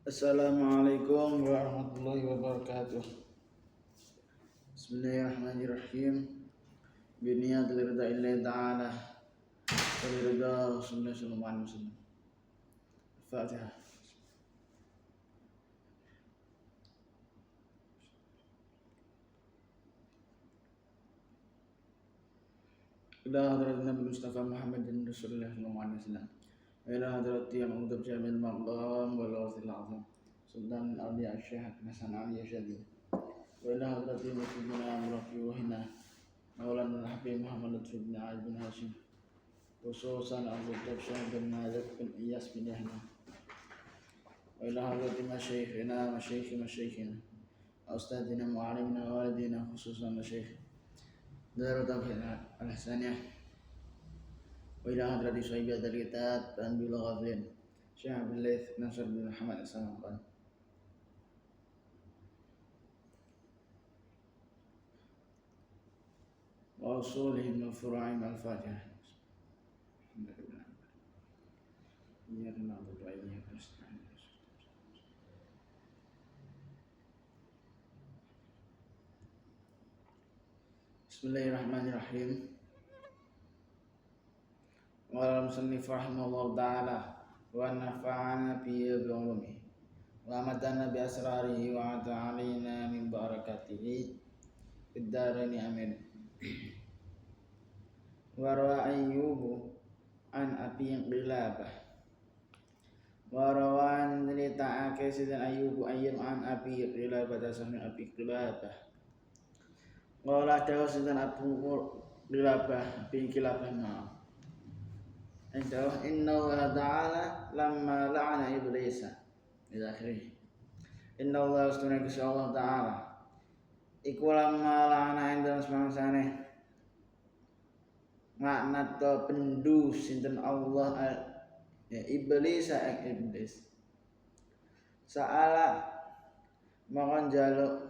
Assalamualaikum warahmatullahi wabarakatuh. Bismillahirrahmanirrahim. Biniyatil ridha illahi ta'ala wa ridha Rasulullah sallallahu alaihi wasallam. Al-Fatihah. Ila hadrat Nabi Mustafa Muhammadin Rasulullah sallallahu alaihi wasallam. Wa ila hadrat yang udab jamil maqam wal wasil azam. Sultan al-Awliya Syekh Hasan Ali Syadid. Wa ila hadrat Muhammad Amrafi wa hina. Maulana Habib Muhammad Lutfi bin Ali bin Hashim. Khususan Abu Syekh bin Malik bin Iyas bin Yahya. Wa ila hadrat masyayikhina masyayikhina. Ustadzina mu'alimina walidina khususan masyayikh Darut Tauhid Al-Hasaniyah. Wa ila hadrati Syaibiat Al-Kitab dan Bila Ghaflin Syekh Abdul Laith Nasr bin Muhammad As-Salamqan. Wa usulihim wa furu'ihim Al-Fatihah. Alhamdulillah. Iyyaka na'budu wa iyyaka nasta'in. Bismillahirrahmanirrahim. Wa musannif rahimahullah ta'ala wa nafa'ana bihi bi ulumi wa amatana bi asrarihi wa ta'alina min barakatihi fid darain amin. Wa rawa ayyubu an abi qilabah wa rawan lita'ake sidan ayyubu ayyam an abi qilabah tasami abi qilabah qala dawu sidan abu qilabah bi qilabah ma inna Allah ta'ala lamma la'ana iblisa ila akhirih. Inna Allah astuna Gusti Allah ta'ala iku lamma la'ana ing semangsane laknat pendu sinten Allah ya iblis iblis saala mongkon jaluk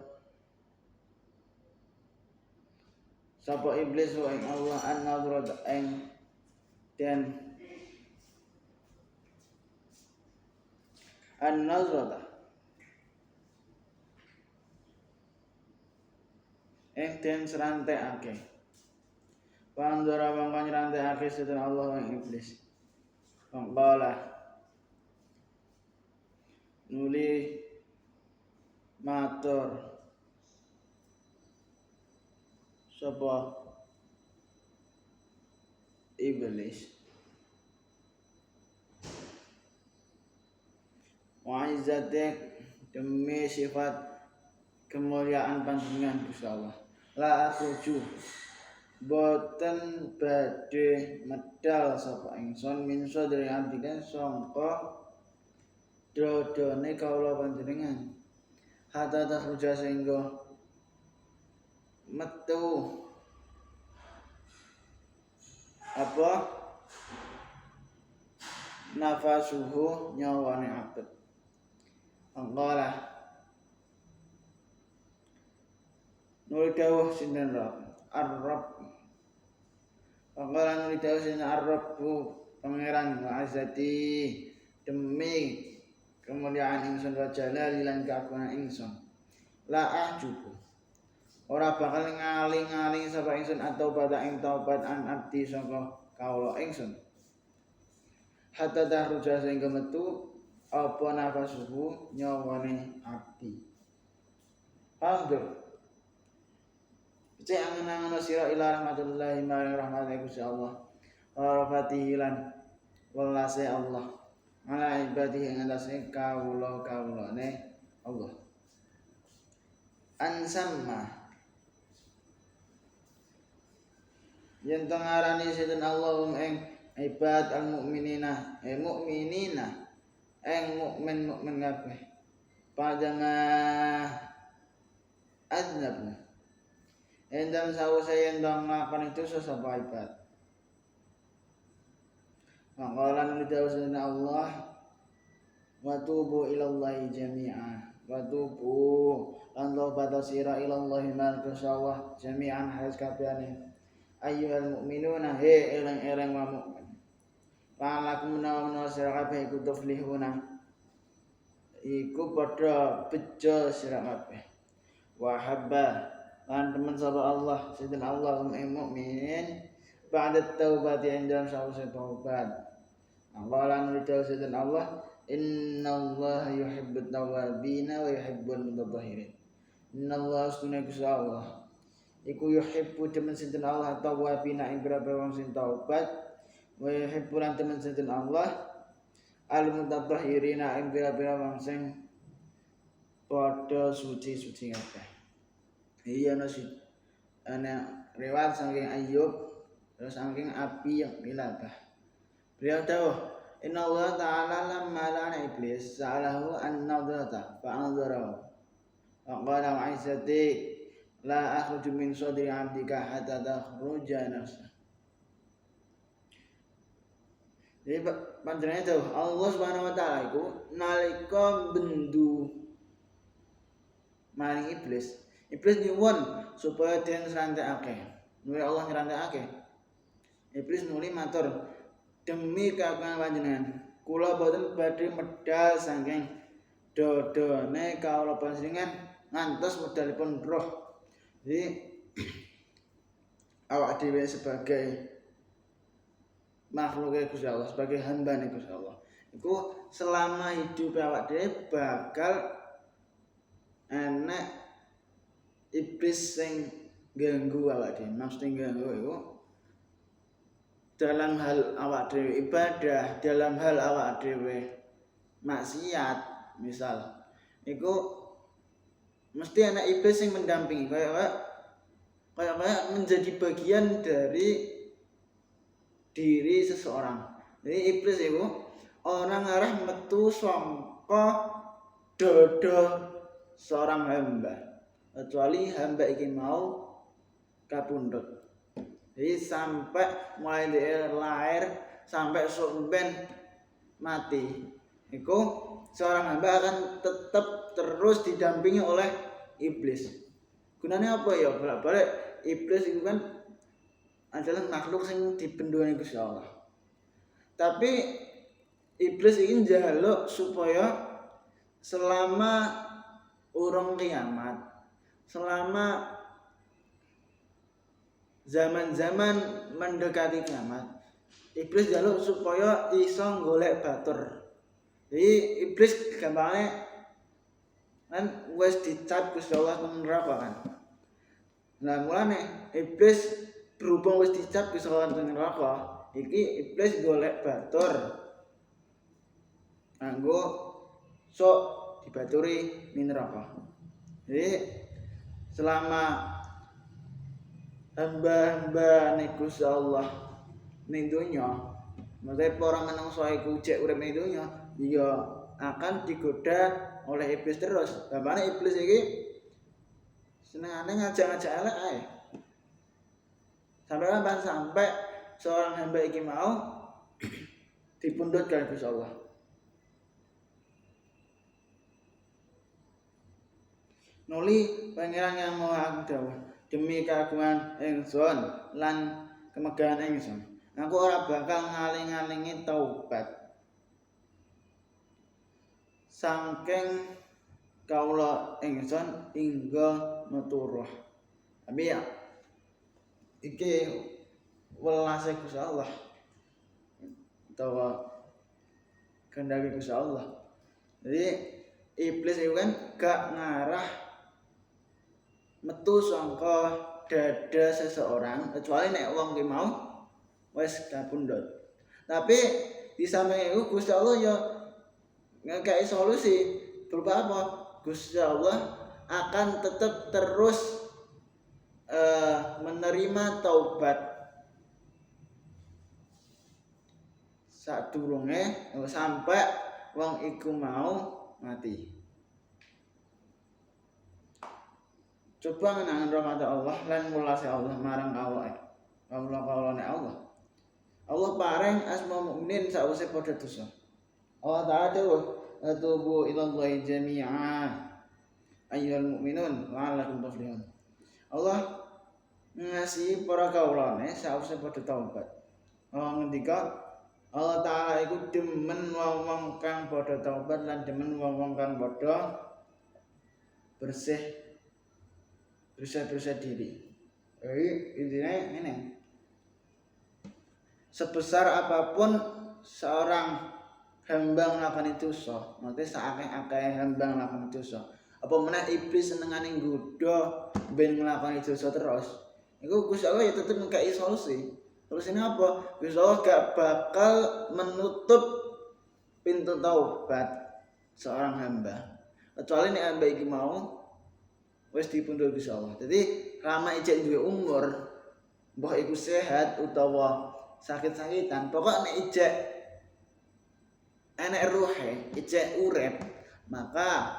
sapa iblis wa ing Allah an-nadrat ing den an-nazrata den serantekake Pandora mangko nyrantekake sedhen Allah ing iblis mangkala nuli matur sapa iblis wa izzatik demi sifat kemuliaan panjenengan Gusti Allah la akuju boten badhe medal sapa ingsun min sadri abdikan sangka dodone kawula panjenengan hatta takhruja sehingga metu apa nafasuhu nyawane abet angkala nuli dawuh sinten Ar-Rabb Pangkalan nuli dawuh sinten Ar-Rabbu pangeran wa azati demi kemuliaan ingsun wa jalali lan keagungan ingsun la ahjubu ora bakal ngaling-aling sapa ingsun atau pada ing taubat an abdi saka kawula ingsun hatta tahruja sehingga metu apa nafasuhu nyawane abdi. Pandur cek angen-angen sira ila rahmatullahi maring rahmate Gusti Allah wa rahmatihi lan welase Allah ala ibadihi ing atase kawula-kawulane Allah ansamma yen ngarani sinten Allahum ing ibad al-mukminina mukminina ing mukmin kabeh padama adnab endam sawise yen ngakon itu sapa ibad maqala nudawus Allah wa tubu ilallahi jami'a wa tubu lan tobat sira ilallahi markusawah jami'an halis kabehane ayyuhal mu'minuna he eleng-eleng wa mu'min Fa'alakum menawa sira kabeh iku tuflihuna iku padha bejo sira kabeh. Wa habba lan temen sapa Allah sidin Allah mukmin ba'da taubati indan sawise taubat. Allah lan ridho sidin Allah innallaha yuhibbut tawwabina wa yuhibbul mutatahhirin. Innallaha sunna Gusti Allah iku yuhibbu temen sinten Allah tawwabina ing graba wong sing taubat wa yuhibbu lan temen sinten Allah al mutatahhirina ing graba wong sing padha suci-suci kabeh. Iya nasi ana riwayat saking Ayub terus saking Abi yang Bilabah. Beliau tahu inna Allah ta'ala lamma lana iblis sa'alahu an nadrata fa'anzarahu wa qala ma'izzati la akhruju min sadri 'abdika hatta takhruja nafsa. Jadi panjenengan tahu Allah Subhanahu wa taala iku nalika bendu maring iblis nyuwun supaya den srantekake. Nuli Allah nyrantekake. Iblis nuli matur, demi kagungan panjenengan, kula boten badhe medal saking dodone kawula panjenengan ngantos medalipun roh. Jadi awak dhewe sebagai makhluk Gusti Allah, sebagai hamba Gusti Allah, iku selama hidup awak dhewe bakal enek iblis sing ganggu awak dhewe. Maksudnya ganggu iku dalam hal awak dhewe ibadah, dalam hal awak dhewe maksiat, misal iku mesti anak iblis yang mendampingi kayak menjadi bagian dari diri seseorang. Jadi iblis itu orang arah metu sangka dodo seorang hamba, kecuali hamba iki mau kapundhut. Jadi sampai mulai dari lahir sampai sumben mati, iku seorang hamba akan tetap terus didampingi oleh iblis. Gunanya apa ya? Bolak-balik iblis itu kan adalah makhluk yang dipendhuani Gusti Allah. Tapi iblis ini njaluk supaya selama urung kiamat, selama zaman-zaman mendekati kiamat, iblis njaluk supaya iso golek batur. Jadi iblis gampangnya kan wis dicap Gusti Allah nang neraka kan. Nah mulane iblis berhubung wis dicap Gusti Allah nang neraka, iki iblis golek batur nganggo sok dibaturi ning neraka. Jadi selama hamba-hamba Gusti Allah ning donya, maksudnya para manungsa iku cek urip ning donya, ya akan digoda oleh iblis terus. Bapaknya iblis iki senengane ngajak-ngajak elek ae. Sampai seorang hamba iki mau dipundhut karo Gusti Allah. Nuli pangeran yang Maha Dawuh, demi kagungan ingsun lan kemegahan ingsun, aku ora bakal ngaling-alingi taubat saking kawula ingsun hingga metu roh. Tapi ya iki welase Gusti Allah utawa kehendak Gusti Allah. Jadi iblis itu kan gak ngarah metu sangka dada seseorang kecuali nek wong ki mau wis kapundhut. Tapi di samping itu Gusti Allah ya ngekei solusi berupa apa? Gusti Allah akan tetap terus menerima taubat sadurunge sampai wong iku mau mati. Coba ngenangan rahmat Allah lan mulase Allah marang kawulane Allah. Allah paring asma mukminin sawise padha dosa. Allah Ta'ala dawuh, "Atubu ilallahi jami'a ayyuhal mu'minun la'allakum tuflihun." Allah ngasihi para kawulane sawise padha taubat. Allah ngendika, Allah taala iku demen wong-wong kang padha taubat lan demen wong-wong kang padha bersih diri. Jadi intinya ini, sebesar apapun seorang hamba melakukan dosa, maksudnya seakeh-akeh hamba melakukan dosa, apa meneh iblis senengane nggodha ben nglakoni dosa terus, iku Gusti Allah ya tetep ngekeki solusi. Solusinya apa? Gusti Allah gak bakal menutup pintu taubat seorang hamba, kecuali nek hamba iki mau wis dipundhut Gusti Allah. Jadi lama ijek duwe umur, mbah iku sehat utawa sakit-sakitan, pokok nek ijek enek ruhe, ijek urip, maka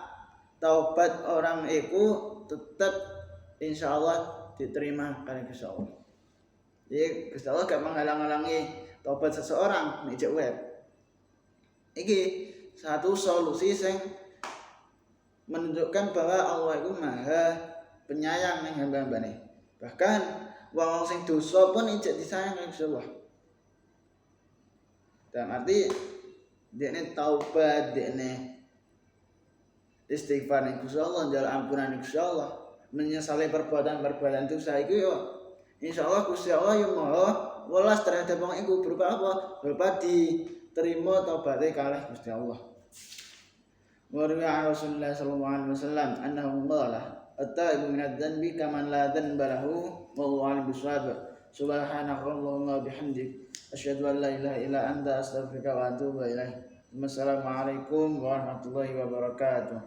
taubat orang iku tetep insyaallah diterima kali Gusti Allah. Jadi Gusti Allah gak menghalang-halangi taubat seseorang nek ijek urip. Iki satu solusi sing menunjukkan bahwa Allah itu maha penyayang ning hamba-hambane. Bahkan wong sing dosa pun ijek disayang Gusti Allah. Dan arti dekne taubat, dekne istighfar ning Gusti Allah, njaluk ampunan ning Gusti Allah, menyesali perbuatan-perbuatan dosa iku yo insyaallah Gusti Allah yo maha welas terhadap wong iku berupa apa? Berupa diterima taubate kalih Gusti Allah. Warwi Rasulullah sallallahu alaihi wasallam annahu qala at-taibu min adz-dzanbi kaman la dzanba lahu wa huwa 'alim bis-shawab. Subhanakallahumma wa bihamdik asyhadu an la ilaha illa anta astaghfiruka wa atubu ilaik. Wassalamualaikum warahmatullahi wabarakatuh.